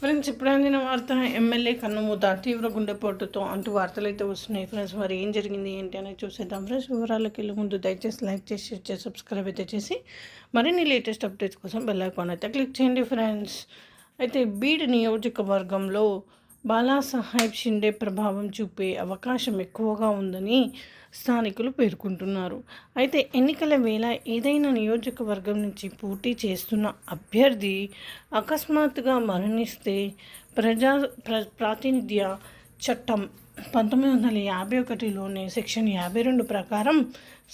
Friends, ఇప్పుడు అందిన వార్త ఎమ్మెల్యే కన్నుమూత తీవ్ర గుండెపోటుతో అంటూ వార్తలు అయితే వస్తున్నాయి. ఫ్రెండ్స్, మరి ఏం జరిగింది ఏంటి అనేది చూసేద్దాం. ఫ్రెండ్స్, వివరాలకు వెళ్ళే ముందు దయచేసి లైక్ చేసి షేర్ చేసి సబ్స్క్రైబ్ అయితే చేసి మరిన్ని లేటెస్ట్ అప్డేట్స్ కోసం బెల్ ఐకాన్ అయితే క్లిక్ చేయండి. ఫ్రెండ్స్, అయితే బీడ్ నియోజకవర్గంలో బాలాసాహెబ్ షిండే ప్రభావం చూపే అవకాశం ఎక్కువగా ఉందని స్థానికులు పేర్కొంటున్నారు. అయితే ఎన్నికల వేళ ఏదైనా నియోజకవర్గం నుంచి పోటీ చేస్తున్న అభ్యర్థి అకస్మాత్తుగా మరణిస్తే ప్రాతినిధ్య చట్టం 1951లోని సెక్షన్ 52 ప్రకారం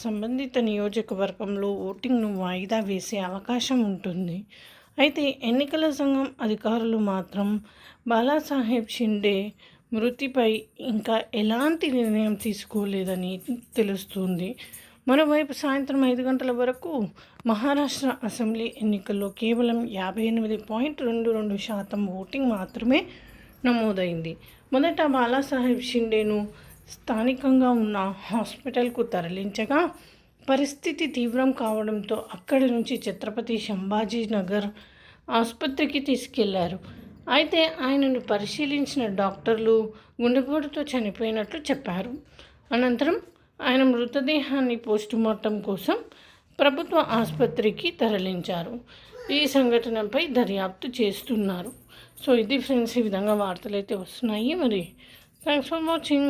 సంబంధిత నియోజకవర్గంలో ఓటింగ్ను వాయిదా వేసే అవకాశం ఉంటుంది. అయితే ఎన్నికల సంఘం అధికారులు మాత్రం బాలాసాహెబ్ షిండే మృతిపై ఇంకా ఎలాంటి నిర్ణయం తీసుకోలేదని తెలుస్తుంది. మరోవైపు సాయంత్రం 5 గంటల వరకు మహారాష్ట్ర అసెంబ్లీ ఎన్నికల్లో కేవలం 58.22% ఓటింగ్ మాత్రమే నమోదైంది. మొదట బాలాసాహెబ్ షిండేను స్థానికంగా ఉన్న హాస్పిటల్కు తరలించగా పరిస్థితి తీవ్రం కావడంతో అక్కడి నుంచి ఛత్రపతి సంభాజీ నగర్ ఆసుపత్రికి తీసుకెళ్లారు. అయితే ఆయనను పరిశీలించిన డాక్టర్లు గుండెపోటుతో చనిపోయినట్లు చెప్పారు. అనంతరం ఆయన మృతదేహాన్ని పోస్టుమార్టం కోసం ప్రభుత్వ ఆసుపత్రికి తరలించారు. ఈ సంఘటనపై దర్యాప్తు చేస్తున్నారు. సో ఇది ఫ్రెండ్స్, ఈ విధంగా వార్తలు అయితే వస్తున్నాయి. మరి థ్యాంక్స్ ఫర్ వాచింగ్.